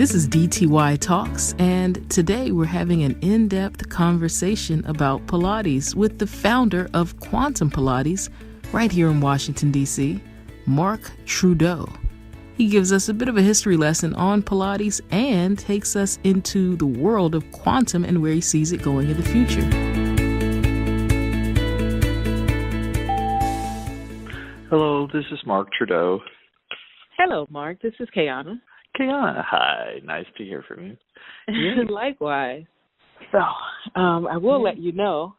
This is DTY Talks, and today we're having an in-depth conversation about Pilates with the founder of Quantum Pilates right here in Washington, D.C., Mark Trudeau. He gives us a bit of a history lesson on Pilates and takes us into the world of quantum and where he sees it going in the future. Hello, this is Mark Trudeau. Hello, Mark. This is Kayana. Kayana, hi. Nice to hear from you. Yeah. Likewise. So, I will let you know,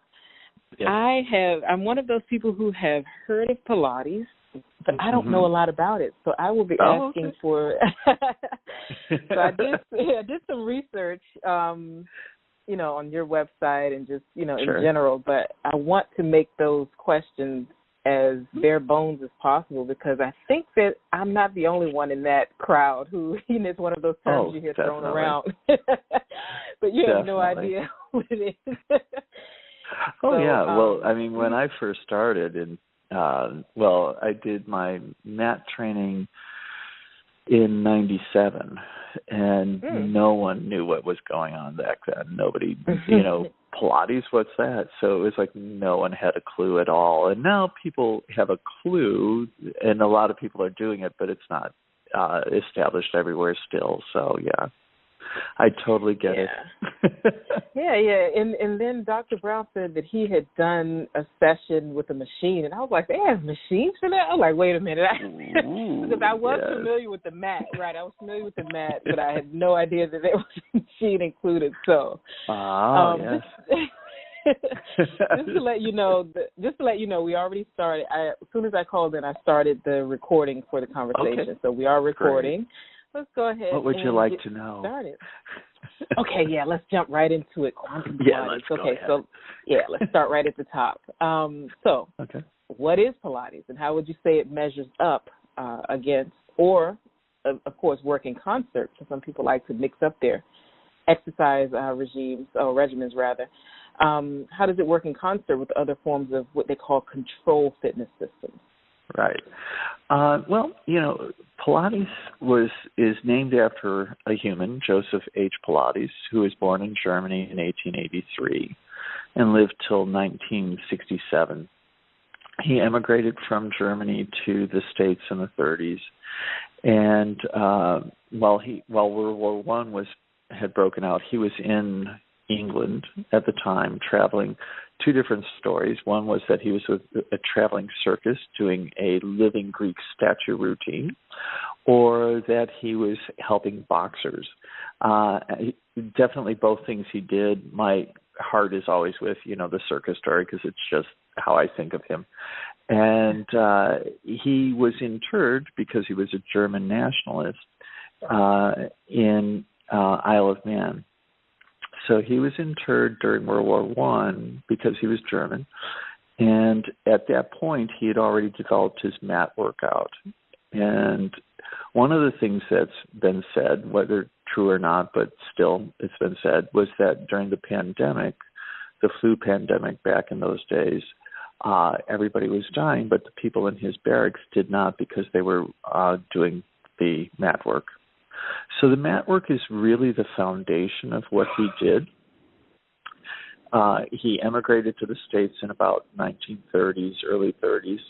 Yes. I'm one of those people who have heard of Pilates, but I don't know a lot about it. So I will be asking for. So I did some research, on your website and just in general. But I want to make those questions as bare bones as possible, because I think that I'm not the only one in that crowd who, it's one of those terms you hear thrown around. But you have no idea what it is. When I first started, I did my mat training in 97, and no one knew what was going on back then. Nobody, Pilates, what's that? So it was like no one had a clue at all. And now people have a clue, and a lot of people are doing it, but it's not established everywhere still. So, yeah, I totally get it. Yeah. And then Dr. Brown said that he had done a session with a machine, and I was like, they have machines for that? I was like, wait a minute. Because I was familiar with the mat, right? I was familiar with the mat, but I had no idea that there was a machine included. So, just to let you know, we already started. As soon as I called in, I started the recording for the conversation. Okay. So we are recording. Great. Let's go ahead. What would you like to know? Started. Okay, let's jump right into it. Quantum Pilates. Let's start right at the top. What is Pilates, and how would you say it measures up against, or, of course, work in concert? So some people like to mix up their exercise regimens, rather. How does it work in concert with other forms of what they call control fitness systems? Right. Pilates is named after a human, Joseph H. Pilates, who was born in Germany in 1883 and lived till 1967. He emigrated from Germany to the States in the 30s, and while World War I had broken out, he was in England at the time, traveling. Two different stories. One was that he was with a traveling circus doing a living Greek statue routine, or that he was helping boxers. Definitely both things he did. My heart is always with, the circus story, because it's just how I think of him. And he was interred, because he was a German nationalist, in Isle of Man. So he was interred during World War I because he was German. And at that point, he had already developed his mat workout. And one of the things that's been said, whether true or not, but still it's been said, was that during the pandemic, the flu pandemic back in those days, everybody was dying, but the people in his barracks did not, because they were doing the mat work. So the mat work is really the foundation of what he did. He emigrated to the States in about 1930s, early 30s,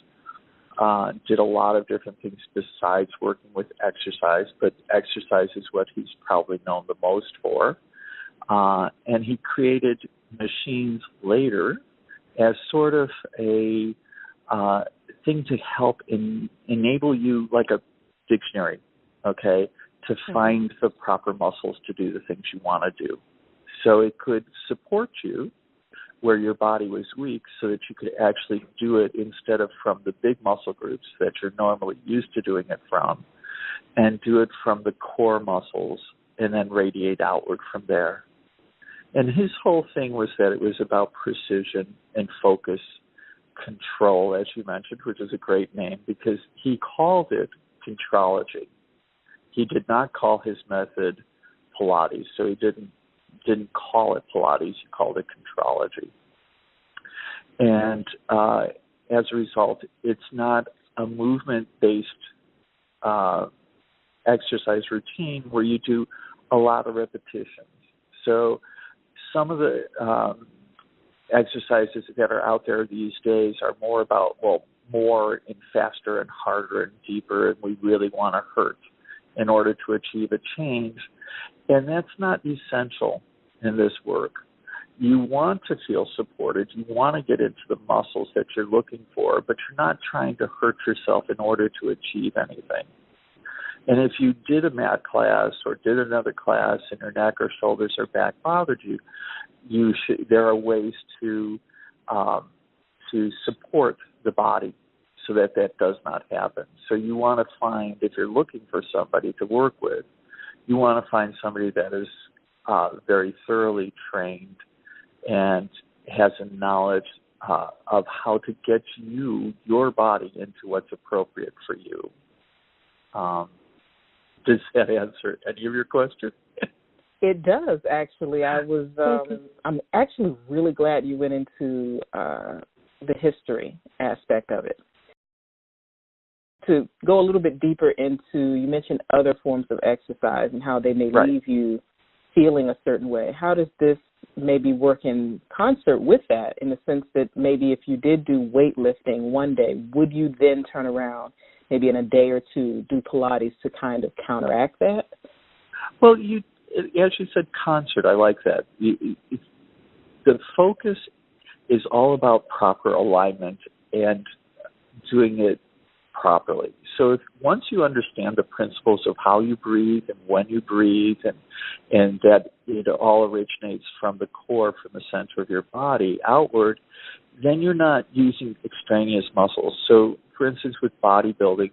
did a lot of different things besides working with exercise, but exercise is what he's probably known the most for. And he created machines later as sort of a thing to help enable you, like a dictionary, to find the proper muscles to do the things you want to do. So it could support you where your body was weak, so that you could actually do it instead of from the big muscle groups that you're normally used to doing it from, and do it from the core muscles and then radiate outward from there. And his whole thing was that it was about precision and focus, control, as you mentioned, which is a great name, because he called it contrology. He did not call his method Pilates, so he didn't call it Pilates. He called it contrology. And as a result, it's not a movement-based exercise routine where you do a lot of repetitions. So some of the exercises that are out there these days are more about, more and faster and harder and deeper, and we really want to hurt in order to achieve a change. And that's not essential in this work. You want to feel supported. You want to get into the muscles that you're looking for, but you're not trying to hurt yourself in order to achieve anything. And if you did a mat class or did another class and your neck or shoulders or back bothered you, there are ways to support the body so that does not happen. So you want to find, if you're looking for somebody to work with, you want to find somebody that is very thoroughly trained and has a knowledge of how to get your body into what's appropriate for you. Does that answer any of your questions? It does, actually. I'm actually really glad you went into the history aspect of it. To go a little bit deeper into, you mentioned other forms of exercise and how they may leave you feeling a certain way. How does this maybe work in concert with that, in the sense that maybe if you did do weightlifting one day, would you then turn around maybe in a day or two do Pilates to kind of counteract that? Well, as you said, concert, I like that. The focus is all about proper alignment and doing it properly. So once you understand the principles of how you breathe and when you breathe, and that it all originates from the core, from the center of your body outward, then you're not using extraneous muscles. So, for instance, with bodybuilding,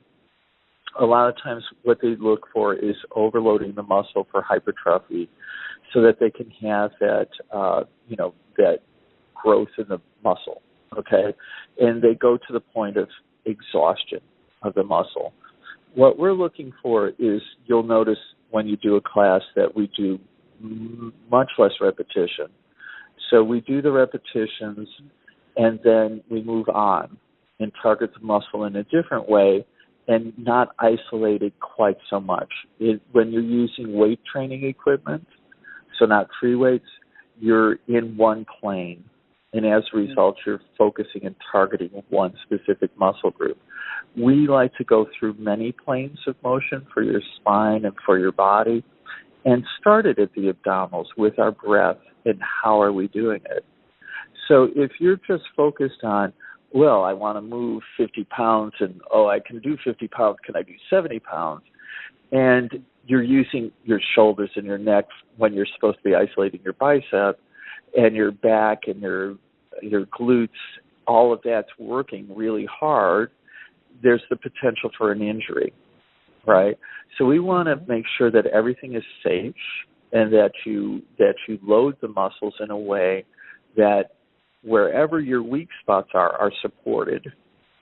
a lot of times what they look for is overloading the muscle for hypertrophy so that they can have that, that growth in the muscle, okay? And they go to the point of exhaustion of the muscle. What we're looking for is, you'll notice when you do a class that we do much less repetition. So we do the repetitions and then we move on and target the muscle in a different way and not isolate it quite so much. When you're using weight training equipment, so not free weights, you're in one plane. And as a result, you're focusing and targeting one specific muscle group. We like to go through many planes of motion for your spine and for your body, and start it at the abdominals with our breath and how are we doing it. So if you're just focused on, well, I want to move 50 pounds and, I can do 50 pounds, can I do 70 pounds? And you're using your shoulders and your neck when you're supposed to be isolating your bicep, and your back and your glutes, all of that's working really hard, there's the potential for an injury, right? So we want to make sure that everything is safe and that you load the muscles in a way that wherever your weak spots are supported.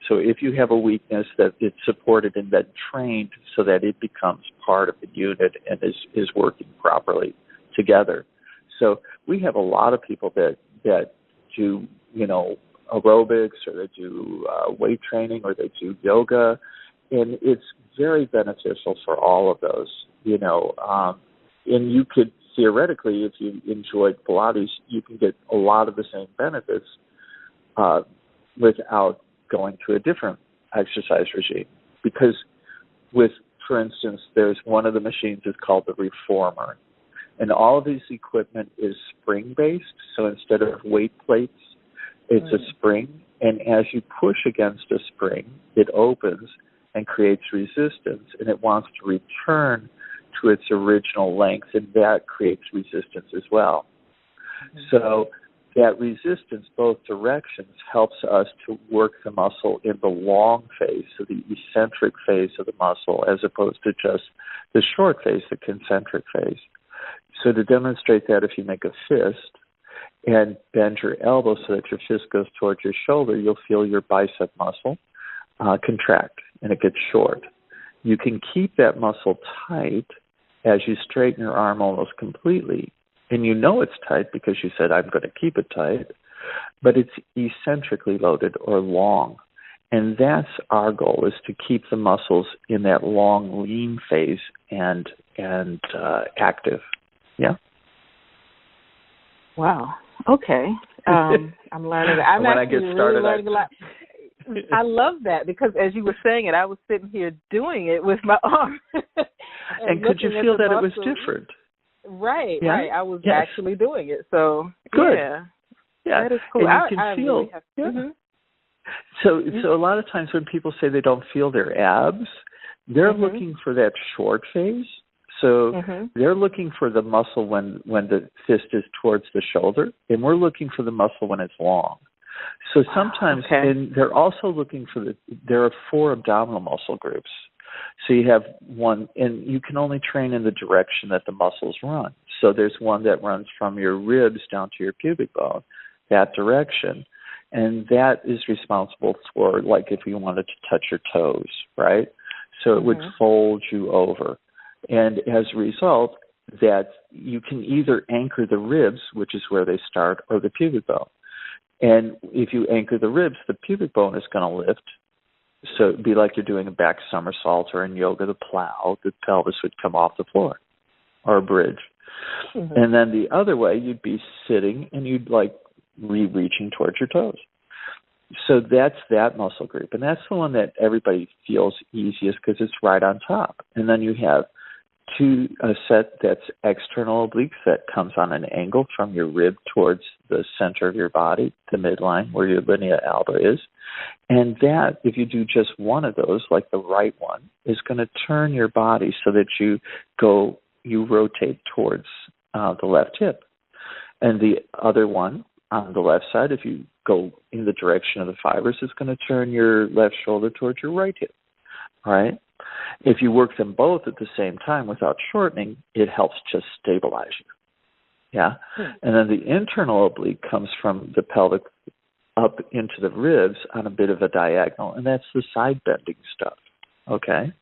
So if you have a weakness, that it's supported and then trained so that it becomes part of the unit and is working properly together. So we have a lot of people that do, aerobics, or they do weight training, or they do yoga, and it's very beneficial for all of those, and you could theoretically, if you enjoyed Pilates, you can get a lot of the same benefits without going to a different exercise regime. Because for instance, there's one of the machines is called the reformer. And all of this equipment is spring-based, so instead of weight plates, it's a spring. And as you push against a spring, it opens and creates resistance, and it wants to return to its original length, and that creates resistance as well. So that resistance, both directions, helps us to work the muscle in the long phase, so the eccentric phase of the muscle, as opposed to just the short phase, the concentric phase. So to demonstrate that, if you make a fist and bend your elbow so that your fist goes towards your shoulder, you'll feel your bicep muscle contract, and it gets short. You can keep that muscle tight as you straighten your arm almost completely, and you know it's tight because you said, I'm going to keep it tight, but it's eccentrically loaded or long. And that's our goal, is to keep the muscles in that long lean phase and and active. Yeah. Wow. Okay. I'm learning. I'm when actually I get started, really learning a lot. I love that because as you were saying it, I was sitting here doing it with my arm. and could you feel that it was different? Right, yeah? right. I was yes. actually doing it. So, good. Yeah. That is cool. And you can feel. Really yeah. Mm-hmm. So a lot of times when people say they don't feel their abs, they're looking for that short phase. So they're looking for the muscle when the fist is towards the shoulder, and we're looking for the muscle when it's long. So sometimes, and they're also looking for there are 4 abdominal muscle groups. So you have one, and you can only train in the direction that the muscles run. So there's one that runs from your ribs down to your pubic bone, that direction. And that is responsible for, like, if you wanted to touch your toes, right? So it would fold you over. And as a result, that you can either anchor the ribs, which is where they start, or the pubic bone. And if you anchor the ribs, the pubic bone is going to lift. So it'd be like you're doing a back somersault, or in yoga, the plow. The pelvis would come off the floor, or a bridge. And then the other way, you'd be sitting and you'd like reaching towards your toes. So that's that muscle group. And that's the one that everybody feels easiest because it's right on top. And then you have a set that's external obliques that comes on an angle from your rib towards the center of your body, the midline where your linea alba is. And that, if you do just one of those, like the right one, is going to turn your body so that you rotate towards the left hip. And the other one on the left side, if you go in the direction of the fibers, is going to turn your left shoulder towards your right hip, right? If you work them both at the same time without shortening, it helps just stabilize you. Yeah? And then the internal oblique comes from the pelvic up into the ribs on a bit of a diagonal, and that's the side bending stuff, okay?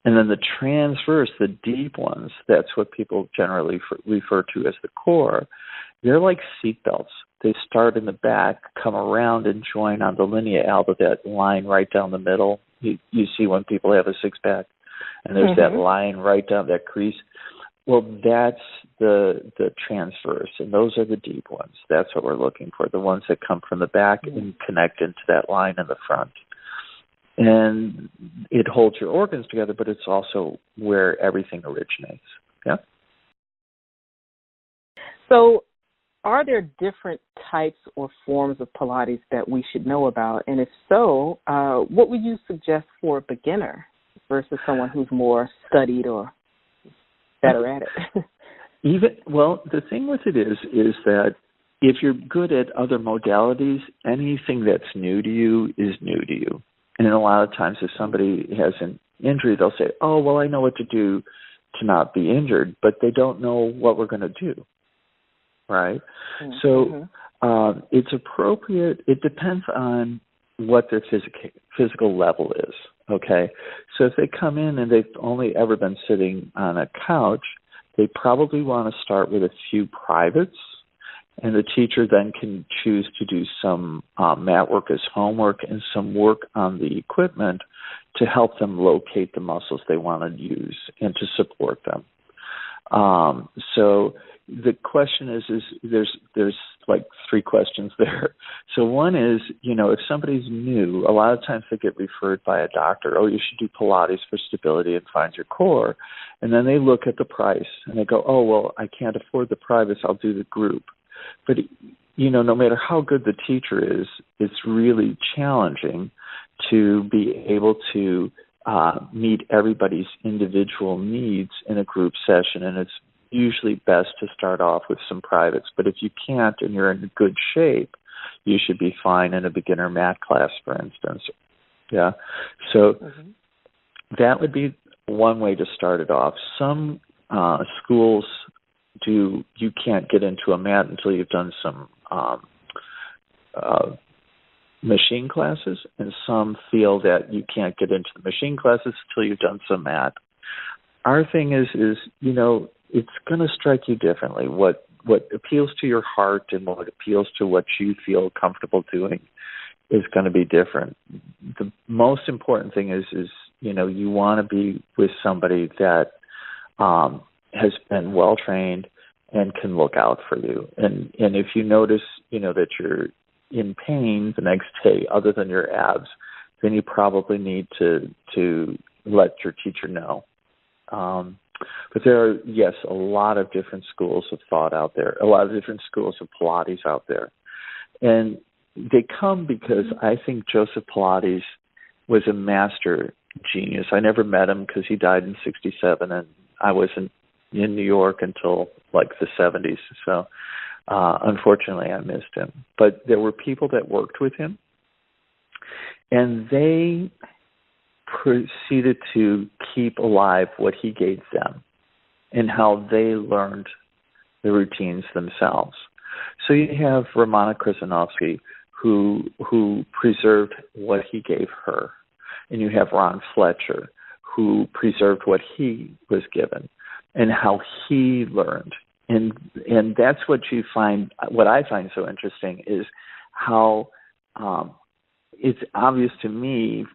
And then the transverse, the deep ones, that's what people generally refer to as the core. They're like seat belts. They start in the back, come around, and join on the linea alba, that line right down the middle. You see when people have a six-pack, and there's that line right down, that crease. Well, that's the transverse, and those are the deep ones. That's what we're looking for, the ones that come from the back and connect into that line in the front. And it holds your organs together, but it's also where everything originates. Yeah? So are there different types or forms of Pilates that we should know about? And if so, what would you suggest for a beginner versus someone who's more studied or better at it? The thing with it is that if you're good at other modalities, anything that's new to you is new to you. And a lot of times if somebody has an injury, they'll say, oh, well, I know what to do to not be injured, but they don't know what we're going to do, right? So it's appropriate. It depends on what their physical level is, okay? So if they come in and they've only ever been sitting on a couch, they probably want to start with a few privates, and the teacher then can choose to do some mat work as homework and some work on the equipment to help them locate the muscles they want to use and to support them. So the question is there's like 3 questions there. So one is, if somebody's new, a lot of times they get referred by a doctor, oh, you should do Pilates for stability and find your core. And then they look at the price and they go, oh, well, I can't afford the privates, I'll do the group. But, no matter how good the teacher is, it's really challenging to be able to meet everybody's individual needs in a group session, and it's usually best to start off with some privates. But if you can't and you're in good shape, you should be fine in a beginner mat class, for instance. Yeah. So that would be one way to start it off. Some schools you can't get into a mat until you've done some machine classes, and some feel that you can't get into the machine classes until you've done some mat. Our thing is it's going to strike you differently. What appeals to your heart and what appeals to what you feel comfortable doing is going to be different. The most important thing is you want to be with somebody that has been well trained and can look out for you. And if you notice, that you're in pain the next day, other than your abs, then you probably need to let your teacher know. But there are, yes, a lot of different schools of thought out there, a lot of different schools of Pilates out there. And they come because I think Joseph Pilates was a master genius. I never met him because he died in 1967, and I wasn't in New York until like the 1970s. So unfortunately, I missed him. But there were people that worked with him, and they proceeded to keep alive what he gave them and how they learned the routines themselves. So you have Romana Krasnowski, who preserved what he gave her. And you have Ron Fletcher, who preserved what he was given and how he learned. And that's what you find, what I find so interesting is how it's obvious to me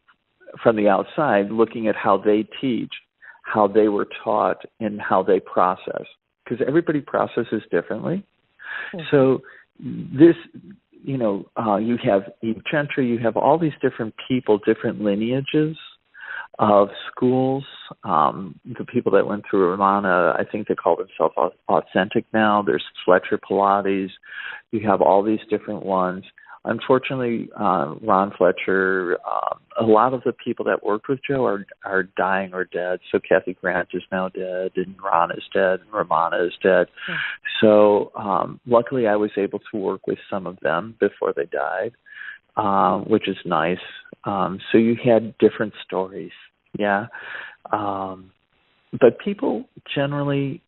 from the outside, looking at how they teach, how they were taught, and how they process. Because everybody processes differently. Mm-hmm. So this, you have Eve Gentry, you have all these different people, different lineages of schools. The people that went through Romana, I think they call themselves authentic now. There's Fletcher Pilates. You have all these different ones. Unfortunately, Ron Fletcher, a lot of the people that worked with Joe are dying or dead. So Kathy Grant is now dead, and Ron is dead, and Romana is dead. Yeah. So luckily I was able to work with some of them before they died, which is nice. So you had different stories, yeah. But people generally,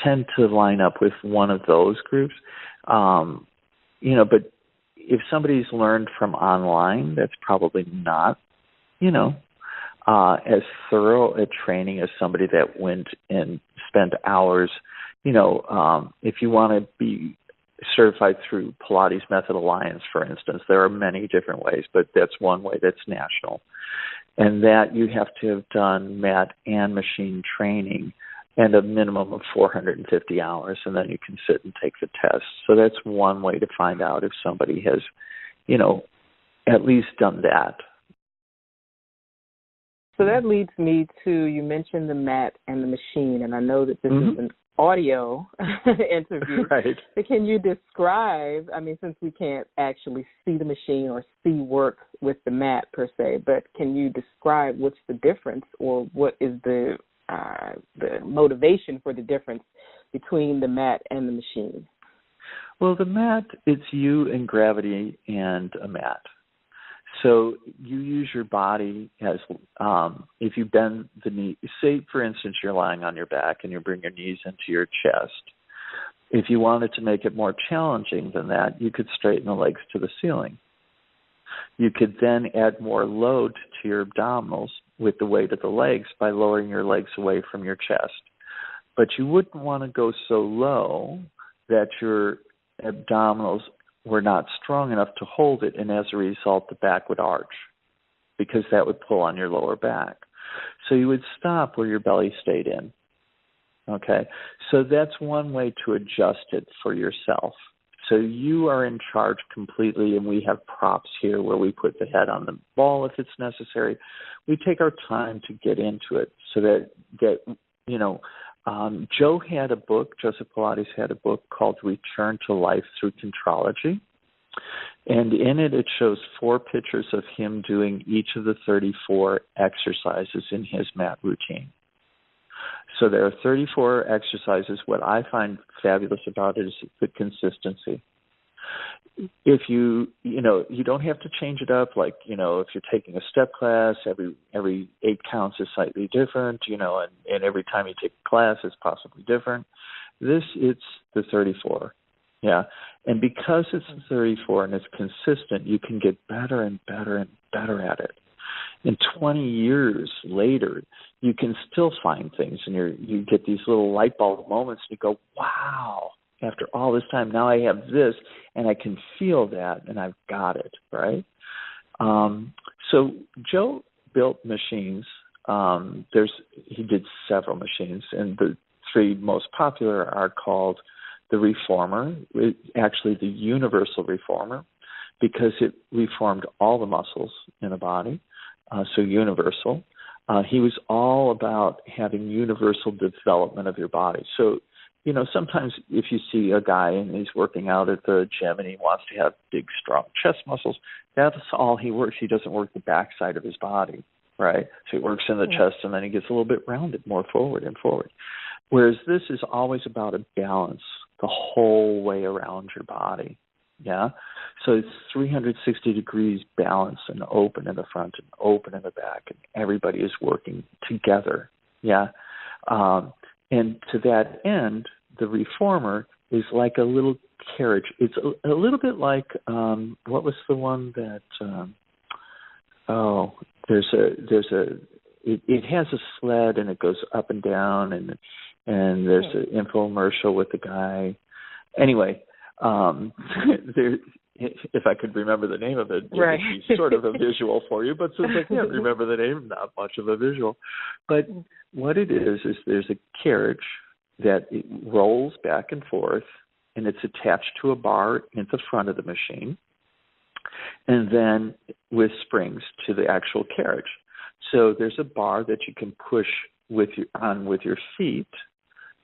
tend to line up with one of those groups, but if somebody's learned from online, that's probably not, as thorough a training as somebody that went and spent hours. If you want to be certified through Pilates Method Alliance, for instance, there are many different ways, but that's one way that's national. And that you have to have done mat and machine training and a minimum of 450 hours, and then you can sit and take the test. So that's one way to find out if somebody has, at least done that. So that leads me to, you mentioned the mat and the machine, and I know that this is an audio interview. Right. But can you describe, since we can't actually see the machine or see work with the mat per se, but can you describe what's the difference, or what is the motivation for the difference between the mat and the machine? Well, the mat, it's you and gravity and a mat. So you use your body as, if you bend the knee, say, for instance, you're lying on your back and you bring your knees into your chest. If you wanted to make it more challenging than that, you could straighten the legs to the ceiling. You could then add more load to your abdominals with the weight of the legs by lowering your legs away from your chest. But you wouldn't want to go so low that your abdominals were not strong enough to hold it, and as a result, the back would arch because that would pull on your lower back. So you would stop where your belly stayed in. Okay? So that's one way to adjust it for yourself. So you are in charge completely, and we have props here where we put the head on the ball if it's necessary. We take our time to get into it so that Joe had a book, Joseph Pilates had a book called Return to Life Through Contrology. And in it shows 4 pictures of him doing each of the 34 exercises in his mat routine. So there are 34 exercises. What I find fabulous about it is the consistency. If you don't have to change it up, like, if you're taking a step class, every 8 counts is slightly different, and every time you take a class is possibly different. It's the 34. Yeah. And because it's the 34 and it's consistent, you can get better and better and better at it. And 20 years later, you can still find things, and you get these little light bulb moments, and you go, wow, after all this time, now I have this, and I can feel that, and I've got it, right? So Joe built machines he did several machines, and the three most popular are called the Reformer, actually the Universal Reformer, because it reformed all the muscles in the body, so universal. He was all about having universal development of your body. So, sometimes if you see a guy and he's working out at the gym and he wants to have big, strong chest muscles, that's all he works. He doesn't work the backside of his body, right? So he works in the chest, and then he gets a little bit rounded, more forward and forward. Whereas this is always about a balance the whole way around your body. Yeah, so it's 360 degrees balance and open in the front and open in the back, and everybody is working together. Yeah, and to that end, the Reformer is like a little carriage. It's a little bit like what was the one that? It has a sled and it goes up and down, and there's an infomercial with the guy. Anyway. If I could remember the name of it, it would be sort of a visual for you, but since I can't remember the name, not much of a visual. But what it is there's a carriage that it rolls back and forth, and it's attached to a bar in the front of the machine, and then with springs to the actual carriage. So there's a bar that you can push with your feet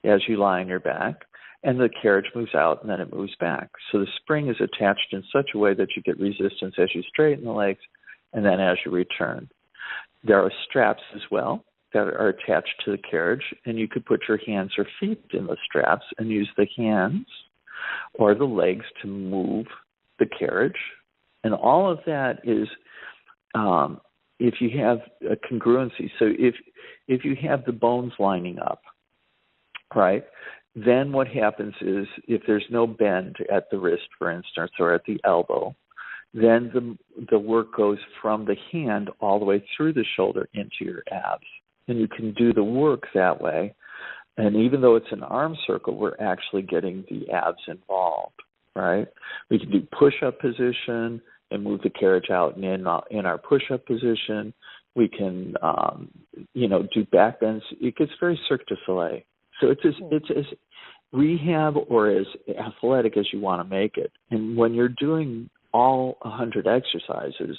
as you lie on your back, and the carriage moves out, and then it moves back. So the spring is attached in such a way that you get resistance as you straighten the legs and then as you return. There are straps as well that are attached to the carriage, and you could put your hands or feet in the straps and use the hands or the legs to move the carriage. And all of that is if you have a congruency. So if you have the bones lining up, right, then what happens is if there's no bend at the wrist, for instance, or at the elbow, then the work goes from the hand all the way through the shoulder into your abs. And you can do the work that way. And even though it's an arm circle, we're actually getting the abs involved, right? We can do push-up position and move the carriage out and in our push-up position. We can, do back bends. It gets very Cirque du Soleil. So it's as rehab or as athletic as you want to make it. And when you're doing all 100 exercises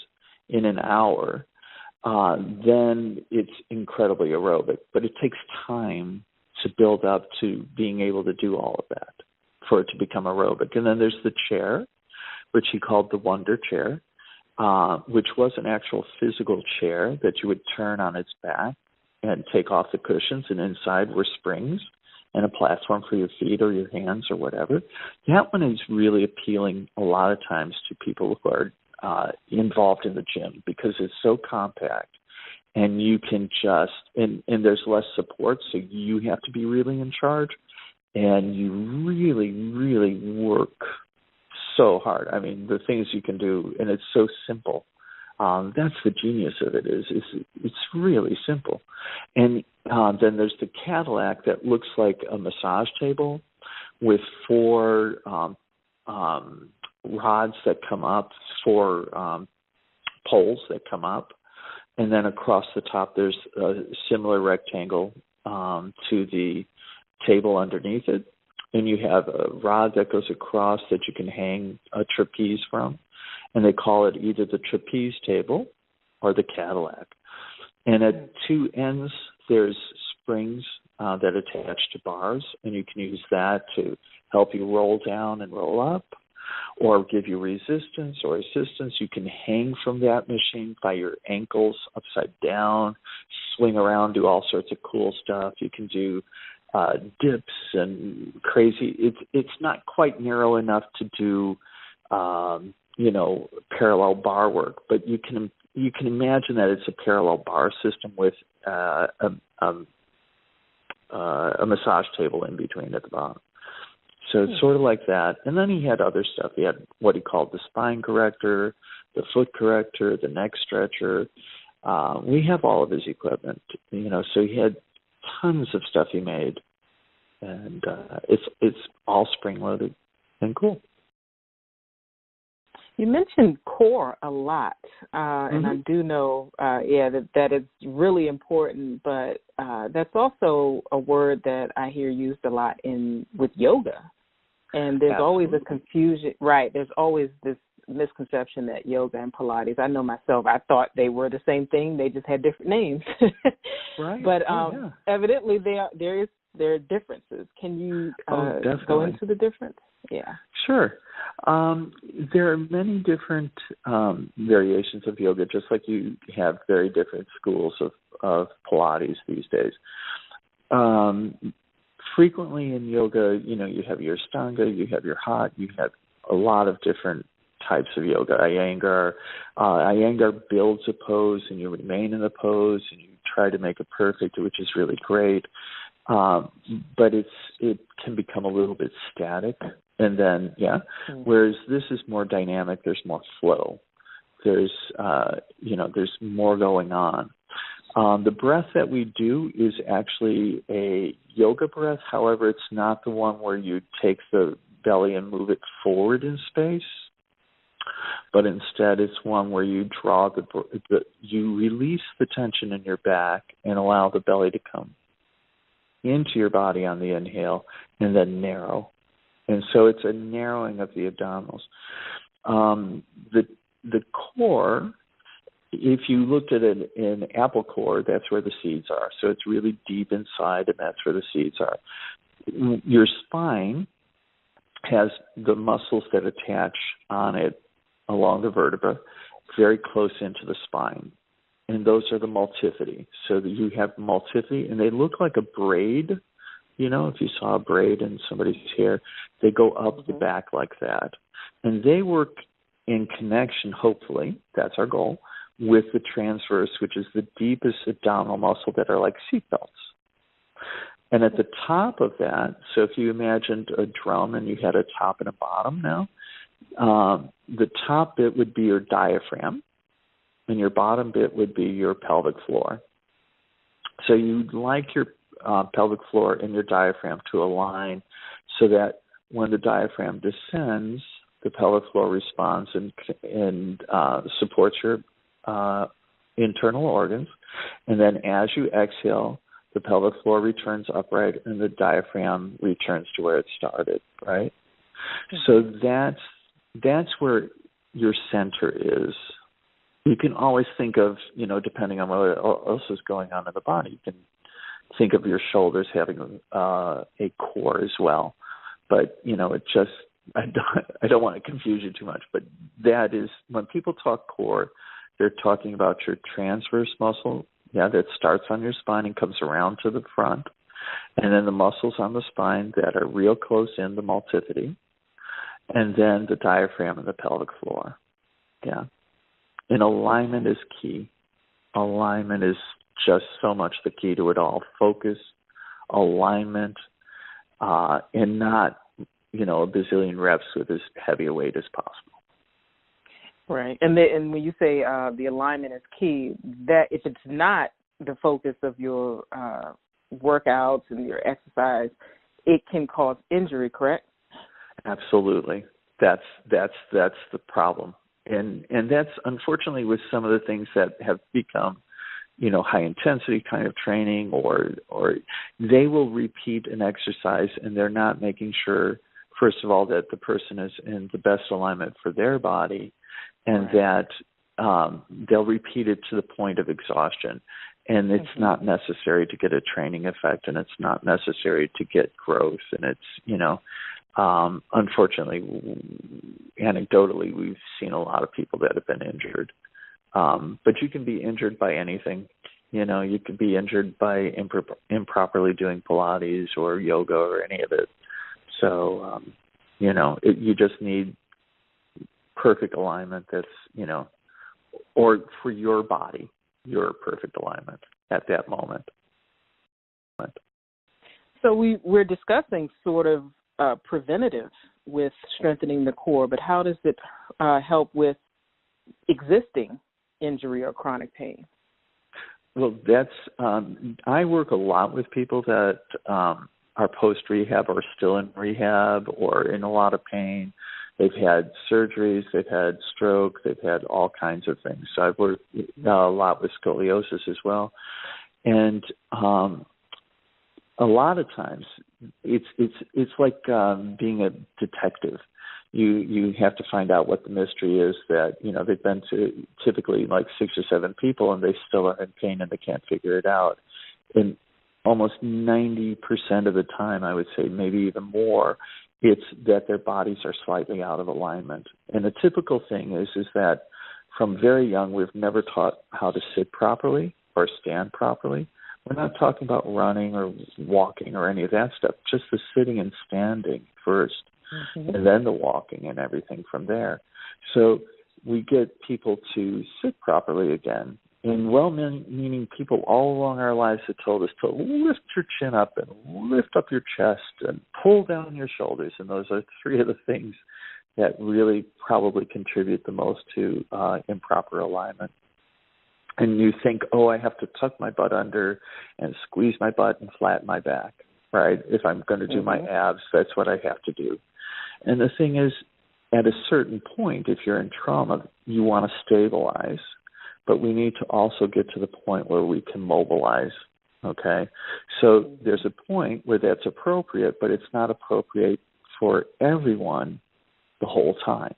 in an hour, then it's incredibly aerobic. But it takes time to build up to being able to do all of that for it to become aerobic. And then there's the chair, which he called the Wonder Chair, which was an actual physical chair that you would turn on its back and take off the cushions, and inside were springs and a platform for your feet or your hands or whatever. That one is really appealing a lot of times to people who are involved in the gym because it's so compact, and you can just, and there's less support, so you have to be really in charge, and you really, really work so hard. I mean, the things you can do, and it's so simple. That's the genius of it. It's really simple. And then there's the Cadillac that looks like a massage table with four rods that come up, four poles that come up, and then across the top there's a similar rectangle to the table underneath it, and you have a rod that goes across that you can hang a trapeze from. And they call it either the trapeze table or the Cadillac. And at two ends, there's springs that attach to bars, and you can use that to help you roll down and roll up or give you resistance or assistance. You can hang from that machine by your ankles upside down, swing around, do all sorts of cool stuff. You can do dips and crazy. It's not quite narrow enough to do parallel bar work, but you can imagine that it's a parallel bar system with a massage table in between at the bottom. So it's sort of like that. And then he had other stuff. He had what he called the spine corrector, the foot corrector, the neck stretcher. We have all of his equipment, so he had tons of stuff he made, and it's all spring loaded and cool. You mentioned core a lot, and I do know, that is really important, but that's also a word that I hear used a lot with yoga. And there's always a confusion, right? There's always this misconception that yoga and Pilates, I know myself, I thought they were the same thing. They just had different names. Right. But evidently there are differences. Can you go into the difference? Yeah. Sure. There are many different variations of yoga, just like you have very different schools of Pilates these days. Frequently in yoga, you have your Ashtanga, you have your Hot, you have a lot of different types of yoga. Iyengar builds a pose and you remain in the pose and you try to make it perfect, which is really great. But it can become a little bit static. And then, whereas this is more dynamic, there's more flow. There's more going on. The breath that we do is actually a yoga breath. However, it's not the one where you take the belly and move it forward in space, but instead it's one where you draw you release the tension in your back and allow the belly to come into your body on the inhale and then narrow. And so it's a narrowing of the abdominals. The core, if you looked at it in apple core, that's where the seeds are. So it's really deep inside, and that's where the seeds are. Your spine has the muscles that attach on it along the vertebra very close into the spine. And those are the multifidi. So that you have multifidi, and they look like a braid. If you saw a braid in somebody's hair, they go up the back like that. And they work in connection, hopefully, that's our goal, with the transverse, which is the deepest abdominal muscle that are like seatbelts. And at the top of that, so if you imagined a drum and you had a top and a bottom now, the top bit would be your diaphragm, and your bottom bit would be your pelvic floor. So you'd like your pelvic floor and your diaphragm to align so that when the diaphragm descends, the pelvic floor responds and supports your internal organs. And then as you exhale, the pelvic floor returns upright and the diaphragm returns to where it started, right? So that's where your center is. You can always think of, depending on what else is going on in the body, you can think of your shoulders having a core as well. But, it just, I don't want to confuse you too much, but that is, when people talk core, they're talking about your transverse muscle, that starts on your spine and comes around to the front, and then the muscles on the spine that are real close in the multifidi, and then the diaphragm and the pelvic floor. And alignment is key. Alignment is just so much the key to it all. Focus, alignment, and not, a bazillion reps with as heavy a weight as possible. Right. And when you say the alignment is key, that if it's not the focus of your workouts and your exercise, it can cause injury, correct? Absolutely. That's the problem. And that's unfortunately with some of the things that have become, high intensity kind of training, or they will repeat an exercise and they're not making sure, first of all, that the person is in the best alignment for their body, and that they'll repeat it to the point of exhaustion. And it's not necessary to get a training effect, and it's not necessary to get growth. And it's, unfortunately, anecdotally, we've seen a lot of people that have been injured. But you can be injured by anything. You could be injured by improperly doing Pilates or yoga or any of it. So, you just need perfect alignment that's, or for your body, your perfect alignment at that moment. So we're discussing sort of preventative with strengthening the core, but how does it help with existing injury or chronic pain? Well, I work a lot with people that are post-rehab or still in rehab or in a lot of pain. They've had surgeries, they've had stroke, they've had all kinds of things. So I've worked a lot with scoliosis as well. And a lot of times it's like being a detective. You have to find out what the mystery is that, they've been to typically like 6 or 7 people and they still are in pain and they can't figure it out. And almost 90% of the time, I would say, maybe even more, it's that their bodies are slightly out of alignment. And the typical thing is that from very young, we've never taught how to sit properly or stand properly. We're not talking about running or walking or any of that stuff, just the sitting and standing first, and then the walking and everything from there. So we get people to sit properly again. And well-meaning people all along our lives have told us to lift your chin up and lift up your chest and pull down your shoulders. And those are 3 of the things that really probably contribute the most to improper alignment. And you think, I have to tuck my butt under and squeeze my butt and flatten my back, right? If I'm going to do my abs, that's what I have to do. And the thing is, at a certain point, if you're in trauma, you want to stabilize. But we need to also get to the point where we can mobilize, okay? So there's a point where that's appropriate, but it's not appropriate for everyone the whole time.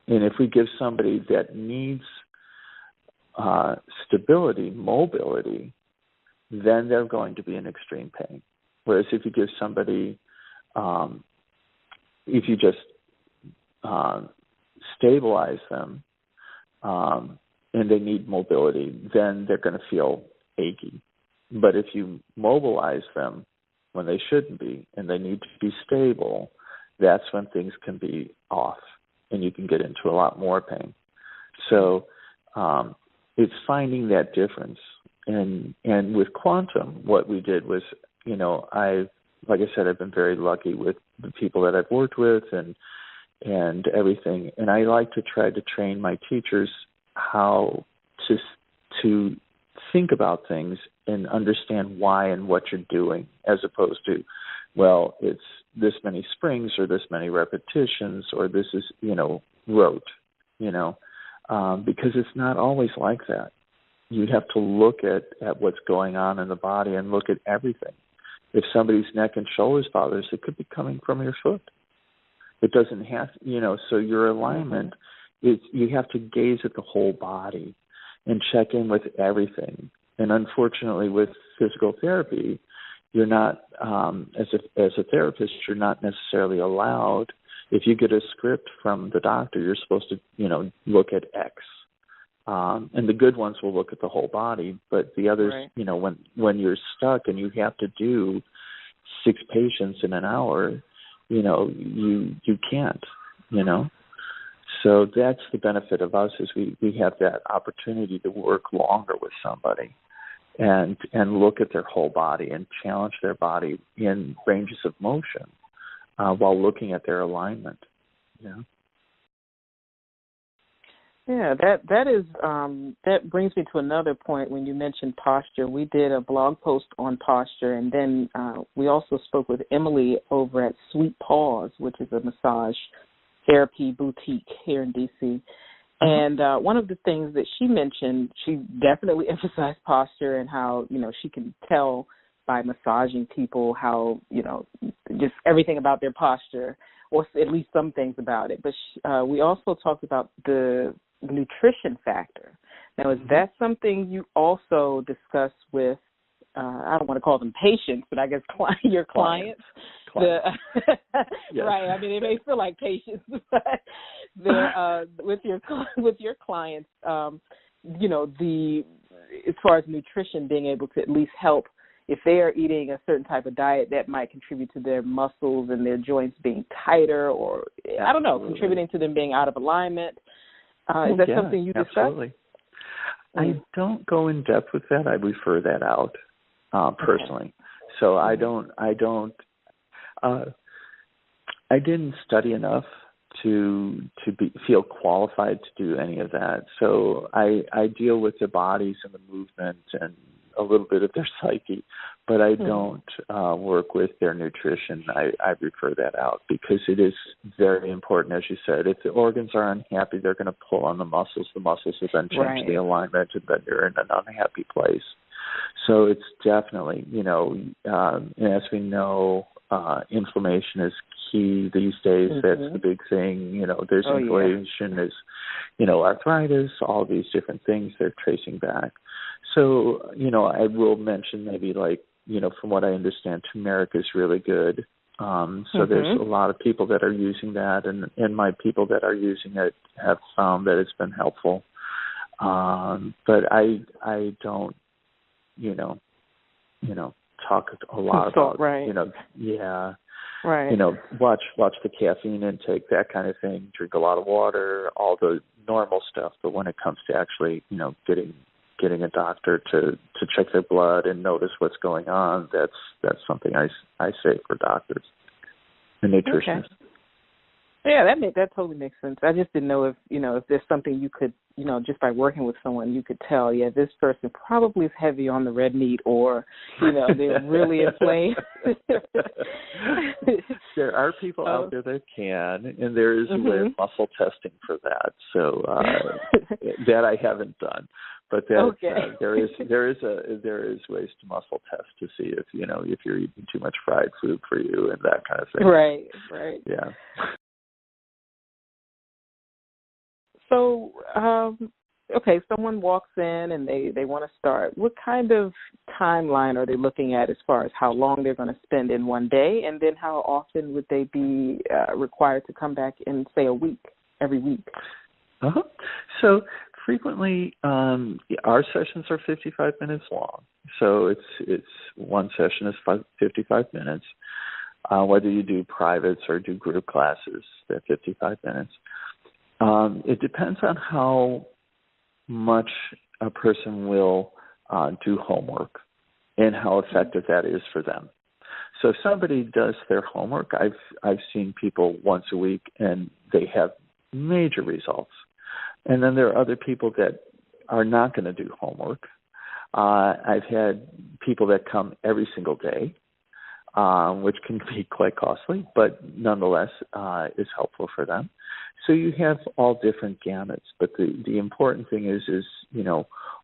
And if we give somebody that needs stability, mobility, then they're going to be in extreme pain. Whereas if you give somebody, if you just stabilize them, and they need mobility, then they're going to feel achy. But if you mobilize them when they shouldn't be and they need to be stable, that's when things can be off and you can get into a lot more pain. So it's finding that difference. And with quantum, what we did was, like I said, I've been very lucky with the people that I've worked with and everything. And I like to try to train my teachers how to think about things and understand why and what you're doing, as opposed to, well, it's this many springs or this many repetitions or this is, rote, because it's not always like that. You have to look at what's going on in the body and look at everything. If somebody's neck and shoulders bothers, it could be coming from your foot. It doesn't have, so your alignment is, you have to gaze at the whole body and check in with everything. And unfortunately, with physical therapy, you're not, as a therapist, you're not necessarily allowed. If you get a script from the doctor, you're supposed to, look at X. And the good ones will look at the whole body, but the others, right. When you're stuck and you have to do 6 patients in an hour, you can't, So that's the benefit of us, is we have that opportunity to work longer with somebody and look at their whole body and challenge their body in ranges of motion while looking at their alignment. Yeah, that brings me to another point when you mentioned posture. We did a blog post on posture, and then we also spoke with Emily over at Sweet Paws, which is a massage therapy boutique here in D.C. And one of the things that she mentioned, she definitely emphasized posture and how, she can tell by massaging people how, just everything about their posture, or at least some things about it. But we also talked about the nutrition factor. Now, is that something you also discuss with, I don't want to call them patients, but I guess your clients? Yes. Right. I mean, they may feel like patients, but with your clients, as far as nutrition, being able to at least help, if they are eating a certain type of diet, that might contribute to their muscles and their joints being tighter, or I don't know, contributing to them being out of alignment. Is that something you discuss? Absolutely. I don't go in depth with that. I refer that out personally. Okay. So I didn't study enough to feel qualified to do any of that. So I deal with the bodies and the movement and a little bit of their psyche, but I don't work with their nutrition. I refer that out because it is very important, as you said. If the organs are unhappy, they're going to pull on the muscles. The muscles will then change the alignment, and then you're in an unhappy place. So it's definitely, as we know, inflammation is key these days. That's the big thing. There's inflammation, there's, arthritis, all these different things they're tracing back. So, I will mention maybe from what I understand, turmeric is really good. So there's a lot of people that are using that, and my people that are using it have found that it's been helpful. But I don't, talk a lot about, watch the caffeine intake, that kind of thing, drink a lot of water, all the normal stuff. But when it comes to actually, getting a doctor to check their blood and notice what's going on, that's something I say for doctors and nutritionists. Okay. Yeah, that totally makes sense. I just didn't know if there's something you could, just by working with someone, you could tell, this person probably is heavy on the red meat, or, they're really inflamed. There are people out there that can, and there is a way of muscle testing for that. So that I haven't done, but that, there is ways to muscle test to see if if you're eating too much fried food for you and that kind of thing. Right. Yeah. So, someone walks in and they want to start. What kind of timeline are they looking at as far as how long they're going to spend in one day, and then how often would they be required to come back in, say, every week? So frequently, our sessions are 55 minutes long. So it's one session is 55 minutes. Whether you do privates or do group classes, they're 55 minutes. It depends on how much a person will do homework and how effective that is for them. So if somebody does their homework, I've seen people once a week and they have major results. And then there are other people that are not going to do homework. I've had people that come every single day, which can be quite costly, but nonetheless is helpful for them. So you have all different gamuts, but the important thing is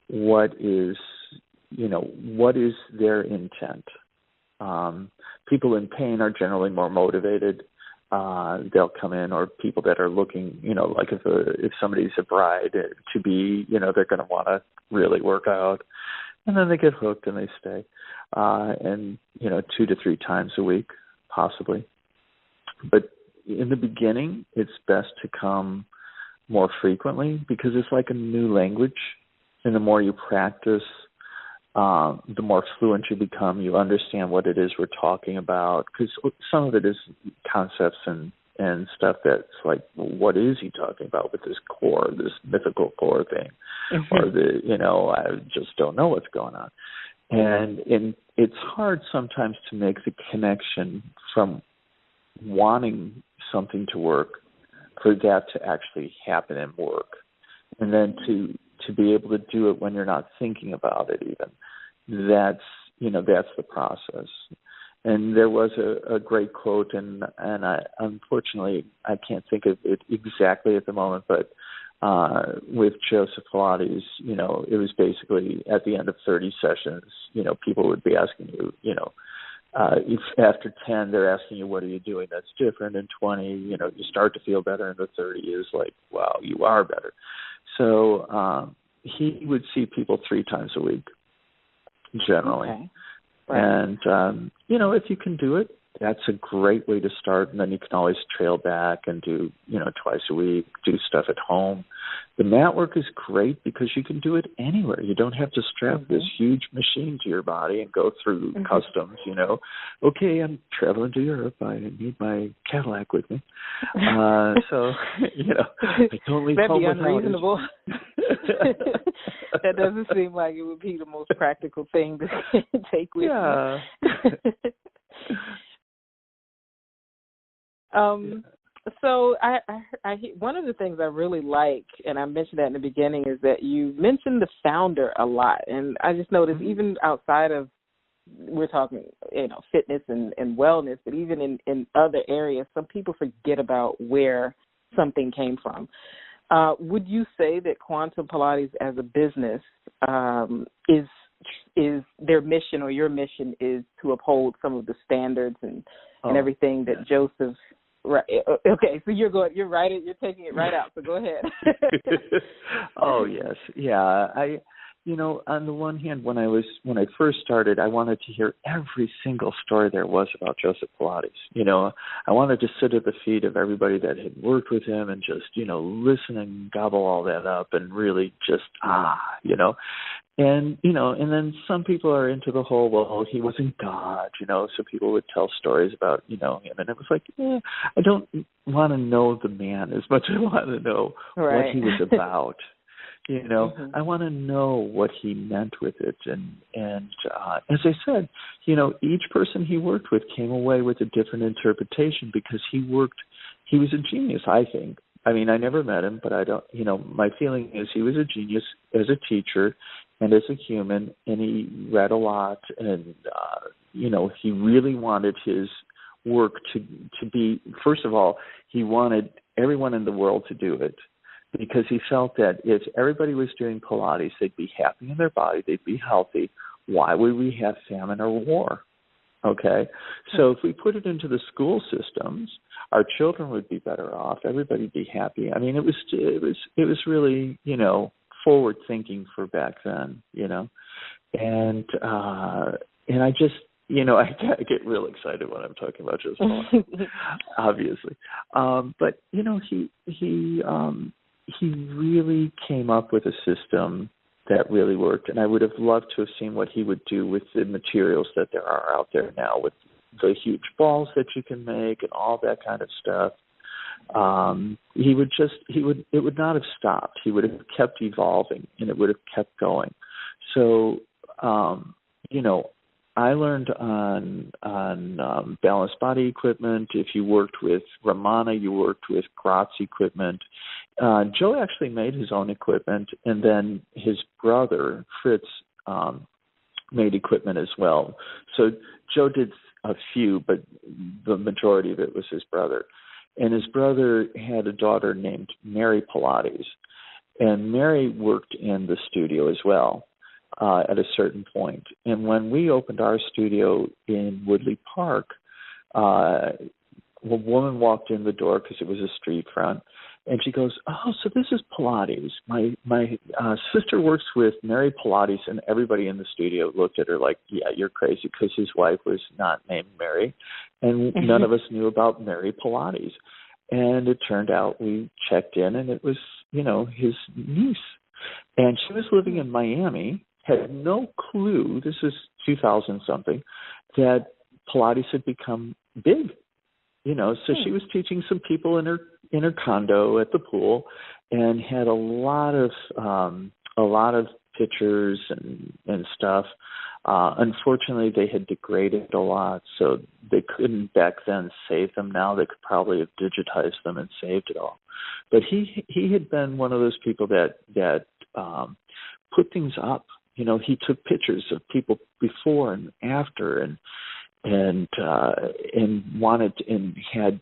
what is their intent. People in pain are generally more motivated. They'll come in, or people that are looking, like if somebody's a bride to be, they're going to want to really work out, and then they get hooked and they stay, and 2 to 3 times a week, possibly. But in the beginning, it's best to come more frequently because it's like a new language, and the more you practice, the more fluent you become. You understand what it is we're talking about, because some of it is concepts and stuff that's like, well, what is he talking about with this core, this mythical core thing, or I just don't know what's going on. And it's hard sometimes to make the connection from wanting something to work for that to actually happen and work, and then to be able to do it when you're not thinking about it even. That's the process. And there was a great quote, and I unfortunately I can't think of it exactly at the moment, but with Joseph Pilates, it was basically at the end of 30 sessions, people would be asking you, if after 10 they're asking you, what are you doing that's different? And 20, you start to feel better, and the 30 is like, wow, you are better. So he would see people 3 times a week, generally. Okay. Right. And, if you can do it, that's a great way to start. And then you can always trail back and do, twice a week, do stuff at home. The mat work is great because you can do it anywhere. You don't have to strap this huge machine to your body and go through customs, Okay, I'm traveling to Europe. I need my Cadillac with me. I don't leave home without it. That'd be unreasonable. That doesn't seem like it would be the most practical thing to take with you. So I one of the things I really like, and I mentioned that in the beginning, is that you mentioned the founder a lot. And I just noticed even outside of, we're talking, fitness and wellness, but even in other areas, some people forget about where something came from. Would you say that Quantum Pilates as a business is their mission, or your mission is to uphold some of the standards and everything that Joseph? Right. Okay. So you're taking it right out. So go ahead. Oh yes, yeah. On the one hand, when I first started, I wanted to hear every single story there was about Joseph Pilates. I wanted to sit at the feet of everybody that had worked with him and just, listen and gobble all that up and really just, And, and then some people are into the whole, well, he wasn't God, so people would tell stories about, him. And it was like, I don't want to know the man as much as I want to know what he was about. I want to know what he meant with it. And as I said, each person he worked with came away with a different interpretation because he was a genius, I think. I mean, I never met him, but I don't, my feeling is he was a genius as a teacher and as a human, and he read a lot, and, he really wanted his work to be, first of all, he wanted everyone in the world to do it, because he felt that if everybody was doing Pilates, they'd be happy in their body, they'd be healthy. Why would we have famine or war? Okay, so if we put it into the school systems, our children would be better off. Everybody'd be happy. I mean, it was really, forward thinking for back then, and I just, I get real excited when I'm talking about Joseph Pilates, obviously, but he really came up with a system that really worked, and I would have loved to have seen what he would do with the materials that there are out there now, with the huge balls that you can make and all that kind of stuff. It would not have stopped. He would have kept evolving, and it would have kept going. So, I learned on balanced body equipment. If you worked with Ramana, you worked with Gratz equipment. Joe actually made his own equipment, and then his brother, Fritz, made equipment as well. So Joe did a few, but the majority of it was his brother. And his brother had a daughter named Mary Pilates, and Mary worked in the studio as well. At a certain point. And when we opened our studio in Woodley Park, a woman walked in the door because it was a street front, and she goes, "Oh, so this is Pilates. My sister works with Mary Pilates," and everybody in the studio looked at her like, "Yeah, you're crazy," because his wife was not named Mary, and none of us knew about Mary Pilates. And it turned out we checked in, and it was, his niece. And she was living in Miami, had no clue, this is 2000-something, that Pilates had become big. So she was teaching some people in her condo at the pool, and had a lot of pictures and stuff. Unfortunately, they had degraded a lot, so they couldn't back then save them. Now they could probably have digitized them and saved it all. But he had been one of those people that put things up. He took pictures of people before and after, and wanted and had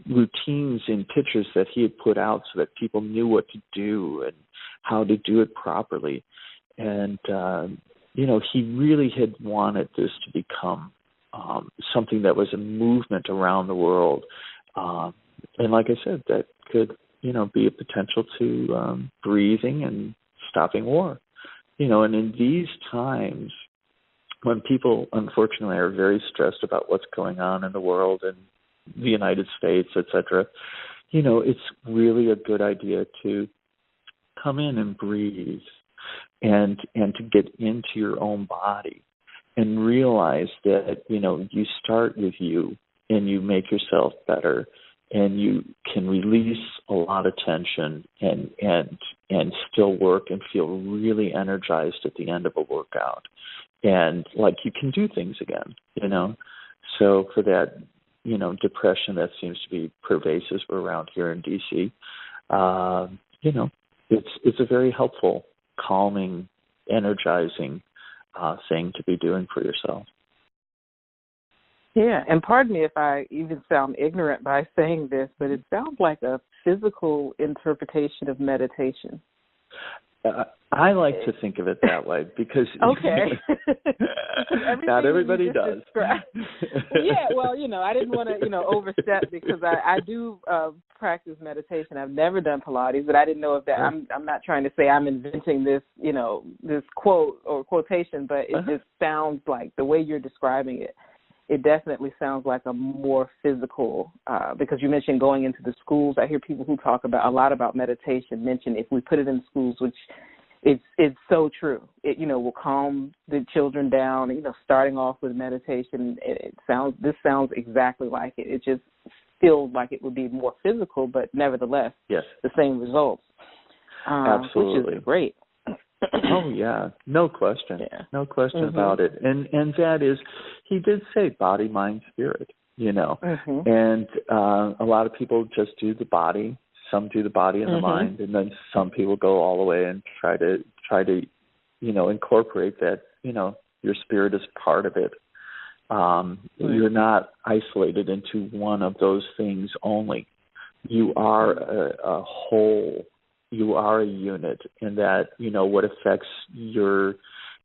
routines in pictures that he had put out so that people knew what to do and how to do it properly. And he really had wanted this to become something that was a movement around the world, and like I said, that could be a potential to breathing and stopping war. And in these times when people, unfortunately, are very stressed about what's going on in the world and the United States, et cetera, it's really a good idea to come in and breathe and to get into your own body and realize that, you start with you and you make yourself better, and you can release a lot of tension and still work and feel really energized at the end of a workout. And like you can do things again, So for that, depression that seems to be pervasive around here in D.C., it's a very helpful, calming, energizing thing to be doing for yourself. Yeah, and pardon me if I even sound ignorant by saying this, but it sounds like a physical interpretation of meditation. I like to think of it that way because not everybody does. Yeah, well, I didn't want to, overstep because I do practice meditation. I've never done Pilates, but I didn't know if that. I'm not trying to say I'm inventing this, this quote or quotation, but it just sounds like the way you're describing it. It definitely sounds like a more physical, because you mentioned going into the schools. I hear people who talk a lot about meditation mention if we put it in schools, which it's so true. It, will calm the children down. Starting off with meditation, this sounds exactly like it. It just feels like it would be more physical, but nevertheless, yes, the same results. Absolutely. Which is great. Oh, yeah. No question. Yeah. No question about it. And that is, he did say body, mind, spirit, And a lot of people just do the body. Some do the body and the mind. And then some people go all the way and try to incorporate that, your spirit is part of it. You're not isolated into one of those things only. You are a whole. You are a unit, and that what affects your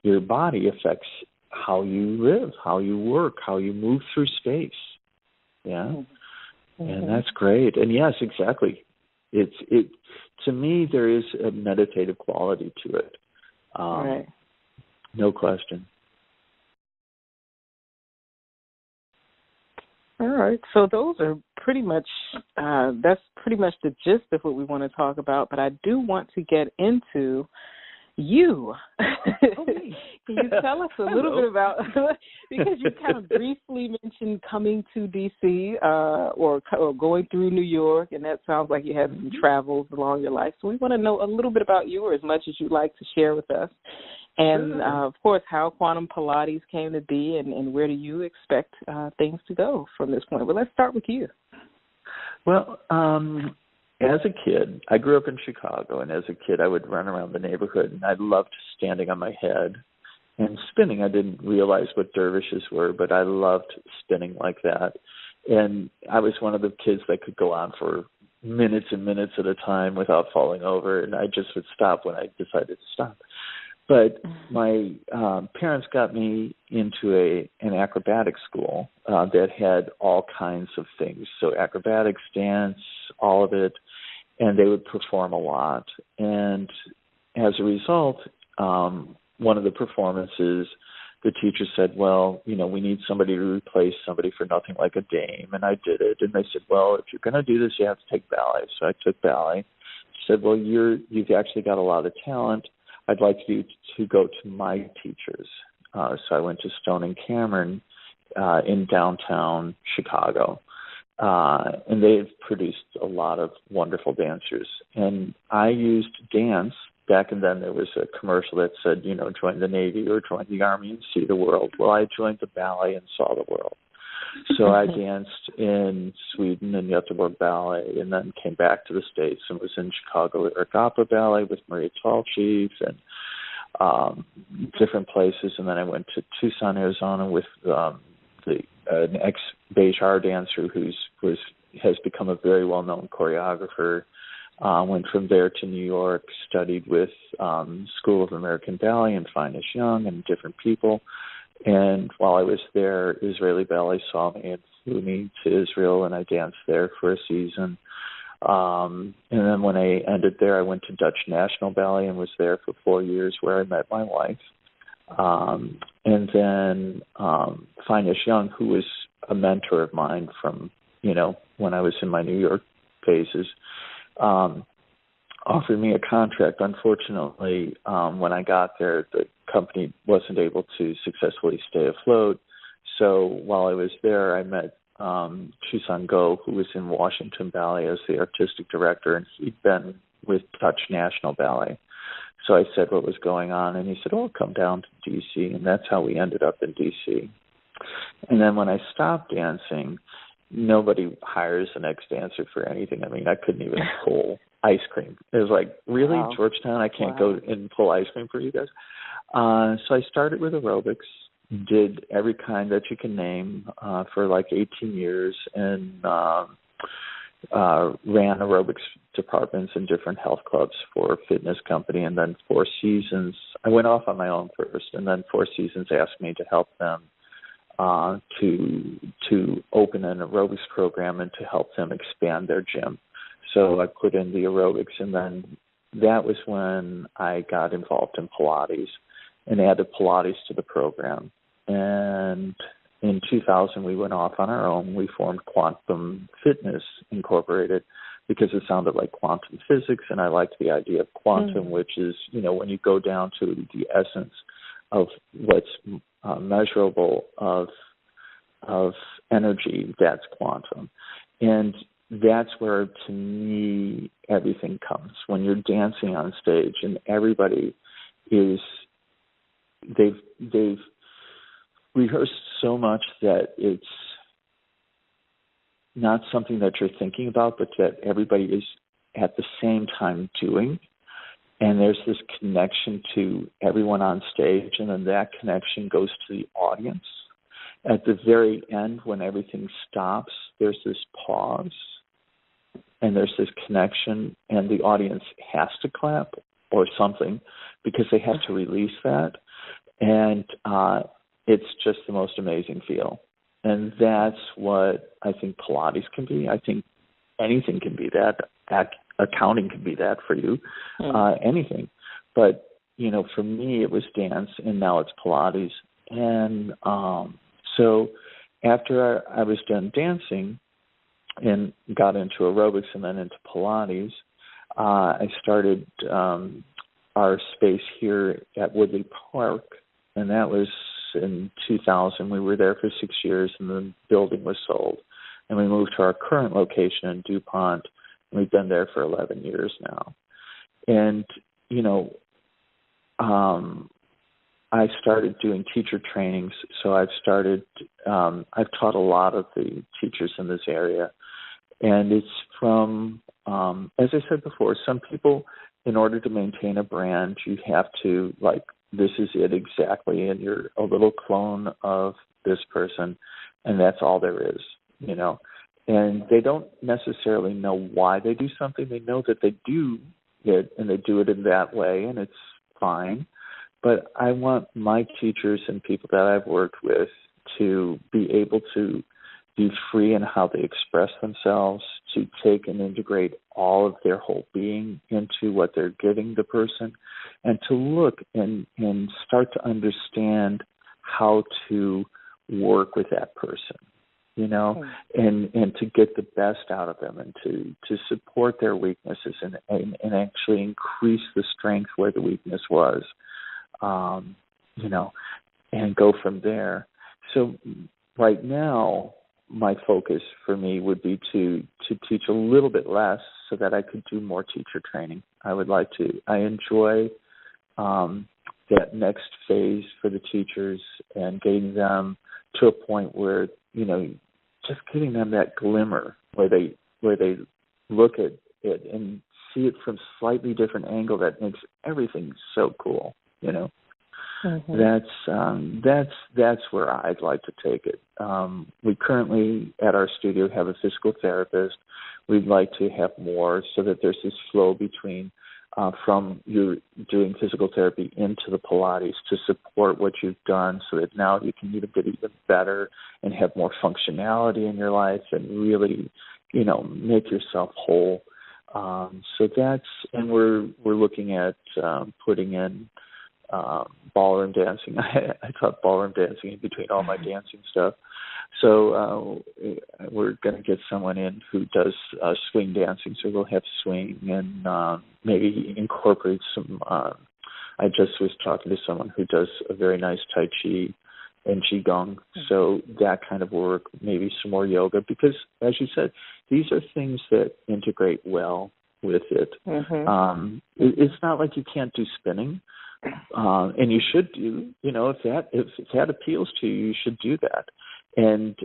body affects how you live, how you work, how you move through space. Yeah, and that's great. And yes, exactly. It to me there is a meditative quality to it. Right. No question. All right, so those are pretty much, that's pretty much the gist of what we want to talk about, but I do want to get into you. Can you tell us a little bit about, because you kind of briefly mentioned coming to D.C. Or going through New York, and that sounds like you had some travels along your life, so we want to know a little bit about you, or as much as you'd like to share with us. And, of course, how Quantum Pilates came to be, and where do you expect things to go from this point? But let's start with you. Well, as a kid, I grew up in Chicago, and as a kid I would run around the neighborhood, and I loved standing on my head and spinning. I didn't realize what dervishes were, but I loved spinning like that. And I was one of the kids that could go on for minutes and minutes at a time without falling over, and I just would stop when I decided to stop. But my parents got me into an acrobatic school that had all kinds of things. So acrobatics, dance, all of it, and they would perform a lot. And as a result, one of the performances, the teacher said, well, we need somebody to replace somebody for nothing like a dame. And I did it. And they said, well, if you're going to do this, you have to take ballet. So I took ballet. She said, well, you've actually got a lot of talent. I'd like you to go to my teachers. So I went to Stone and Cameron in downtown Chicago. And they've produced a lot of wonderful dancers. And I used dance. Back and then there was a commercial that said, join the Navy or join the Army and see the world. Well, I joined the ballet and saw the world. So I danced in Sweden in Göteborg Ballet, and then came back to the States and was in Chicago Lyric Opera Ballet with Maria Tallchief and different places. And then I went to Tucson, Arizona with an ex-Bejar dancer who has become a very well-known choreographer. Went from there to New York, studied with School of American Ballet and Finest Young and different people. And while I was there, Israeli Ballet saw me and flew me to Israel, and I danced there for a season. And then when I ended there, I went to Dutch National Ballet and was there for 4 years, where I met my wife. And then Finest Young, who was a mentor of mine from, when I was in my New York phases, offered me a contract. Unfortunately, when I got there, the company wasn't able to successfully stay afloat. So while I was there, I met Chusan Go, who was in Washington Ballet as the artistic director, and he'd been with Dutch National Ballet. So I said what was going on, and he said, oh, come down to D.C., and that's how we ended up in D.C. And then when I stopped dancing, nobody hires an ex-dancer for anything. I mean, I couldn't even pull ice cream. It was like, really, wow. Georgetown, I can't go and pull ice cream for you guys? So I started with aerobics, did every kind that you can name for like 18 years, and ran aerobics departments in different health clubs for a fitness company. And then Four Seasons, I went off on my own first, and then Four Seasons asked me to help them to open an aerobics program and to help them expand their gym. So I put in the aerobics, and then that was when I got involved in Pilates and added Pilates to the program. And in 2000, we went off on our own. We formed Quantum Fitness Incorporated because it sounded like quantum physics, and I liked the idea of quantum, which is, when you go down to the essence of what's measurable of energy, that's quantum. And that's where, to me, everything comes. When you're dancing on stage and everybody is, they've rehearsed so much that it's not something that you're thinking about, but that everybody is at the same time doing. And there's this connection to everyone on stage, and then that connection goes to the audience. At the very end, when everything stops, there's this pause, and there's this connection, and the audience has to clap or something because they have to release that. And it's just the most amazing feel. And that's what I think Pilates can be. I think anything can be that. Accounting can be that for you, anything. But, for me, it was dance, and now it's Pilates. And so after I was done dancing and got into aerobics and then into Pilates, I started our space here at Woodley Park, and that was in 2000. We were there for 6 years, and the building was sold. And we moved to our current location in DuPont, and we've been there for 11 years now. And, I started doing teacher trainings, so I've taught a lot of the teachers in this area. And it's from, as I said before, some people, in order to maintain a brand, you have to, this is it exactly, and you're a little clone of this person, and that's all there is, And they don't necessarily know why they do something. They know that they do it, and they do it in that way, and it's fine. But I want my teachers and people that I've worked with to be able to be free in how they express themselves, to take and integrate all of their whole being into what they're giving the person, and to look and start to understand how to work with that person, and to get the best out of them, and to support their weaknesses and actually increase the strength where the weakness was, and go from there. So right now, my focus for me would be to teach a little bit less so that I could do more teacher training. I enjoy that next phase for the teachers and getting them to a point where, just giving them that glimmer where they look at it and see it from slightly different angle that makes everything so cool, That's where I'd like to take it. We currently at our studio have a physical therapist. We'd like to have more so that there's this flow between from you doing physical therapy into the Pilates to support what you've done, so that now you can get even better and have more functionality in your life and really, make yourself whole. So and we're looking at putting in ballroom dancing. I taught ballroom dancing in between all my dancing stuff. So we're going to get someone in who does swing dancing. So we'll have swing and maybe incorporate some. I just was talking to someone who does a very nice Tai Chi and Qigong. So that kind of work, maybe some more yoga, because as you said, these are things that integrate well with it. It's not like you can't do spinning. And you should do, if that appeals to you, you should do that, and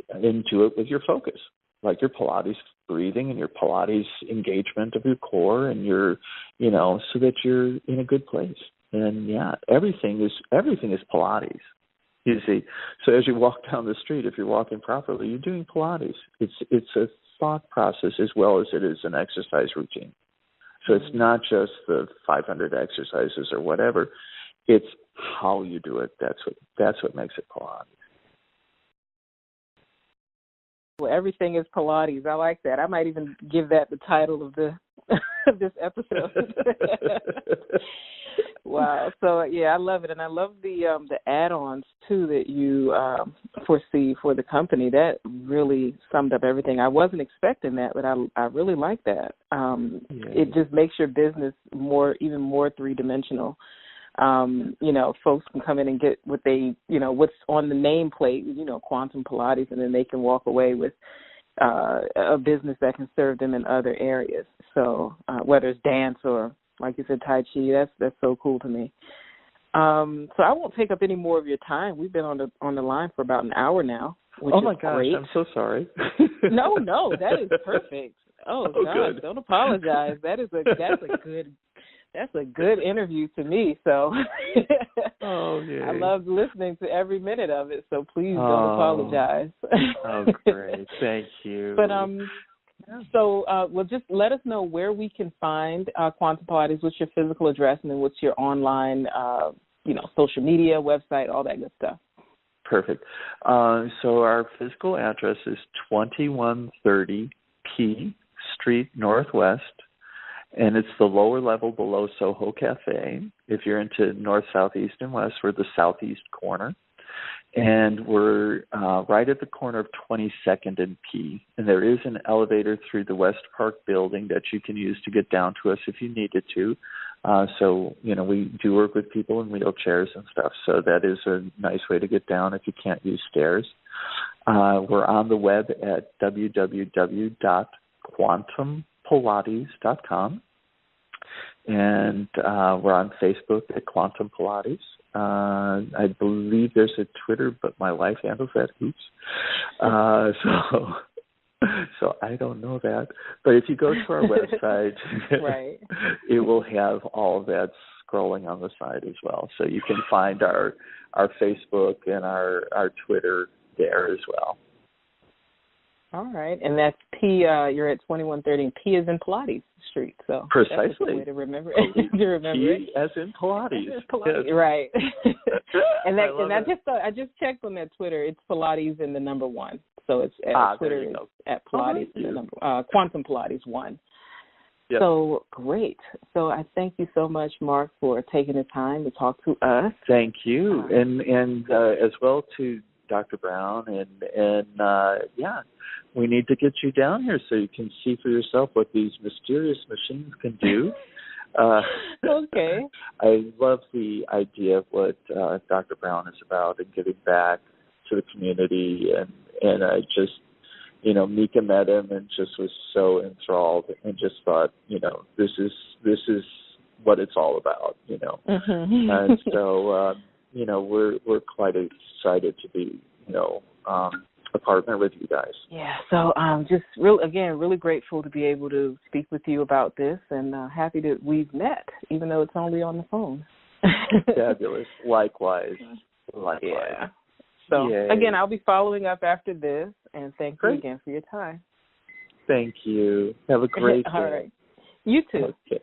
do it with your focus. like your Pilates breathing and your Pilates engagement of your core and your, you know, so that you're in a good place. And yeah, everything is Pilates. You see, so as you walk down the street, if you're walking properly, you're doing Pilates. It's a thought process as well as it is an exercise routine. So it's not just the 500 exercises or whatever. It's how you do it. That's what makes it Pilates. Well, everything is Pilates. I like that. I might even give that the title of the of this episode. Wow. So yeah, I love it, and I love the add-ons too that you foresee for the company. That really summed up everything. I wasn't expecting that, but I really like that. It just makes your business even more three-dimensional. You know, folks can come in and get what they, you know, what's on the nameplate, you know, Quantum Pilates, and then they can walk away with a business that can serve them in other areas. So whether it's dance or, like you said, Tai Chi, that's so cool to me. So I won't take up any more of your time. We've been on the line for about an hour now, which oh my is gosh, great. I'm so sorry. No, that is perfect. Oh gosh, good. Don't apologize. That's a good interview to me. So oh yeah, I loved listening to every minute of it. So please don't apologize. Oh great, thank you. But so well, just let us know where we can find Quantum Pilates. What's your physical address, and then what's your online, you know, social media, website, all that good stuff. Perfect. So our physical address is 2130 P Street Northwest, and it's the lower level below Soho Cafe. If you're into north, south, east, and west, we're the southeast corner. And we're right at the corner of 22nd and P. And there is an elevator through the West Park building that you can use to get down to us if you needed to. So, you know, we do work with people in wheelchairs and stuff. So that is a nice way to get down if you can't use stairs. We're on the web at www.quantumpilates.com. And we're on Facebook at Quantum Pilates. I believe there's a Twitter, but my wife handles that. Oops. So I don't know that. But if you go to our website, right, it will have all of that scrolling on the side as well. So you can find our Facebook and our Twitter there as well. All right, and that's P. You're at 2130. P is in Pilates Street, so precisely that's a good way to remember it. P as in Pilates, Pilates. Yes. Right? and I just checked on that Twitter. It's Pilates and the number 1, so it's Twitter is at Pilates and the number Quantum Pilates 1. Yep. So great. So I thank you so much, Mark, for taking the time to talk to us. Thank you, and as well to Dr. Brown, and we need to get you down here so you can see for yourself what these mysterious machines can do. Okay. I love the idea of what Dr. Brown is about and giving back to the community, and I just, you know, Mika met him and just was so enthralled and just thought, you know, this is what it's all about, you know. Mm-hmm. And so you know, we're quite excited to be, you know, a partner with you guys. Yeah, so just really grateful to be able to speak with you about this, and happy that we've met, even though it's only on the phone. Fabulous. Likewise. Yeah. So, again, I'll be following up after this, and thank you again for your time. Thank you. Have a great day. All right. You too. Okay.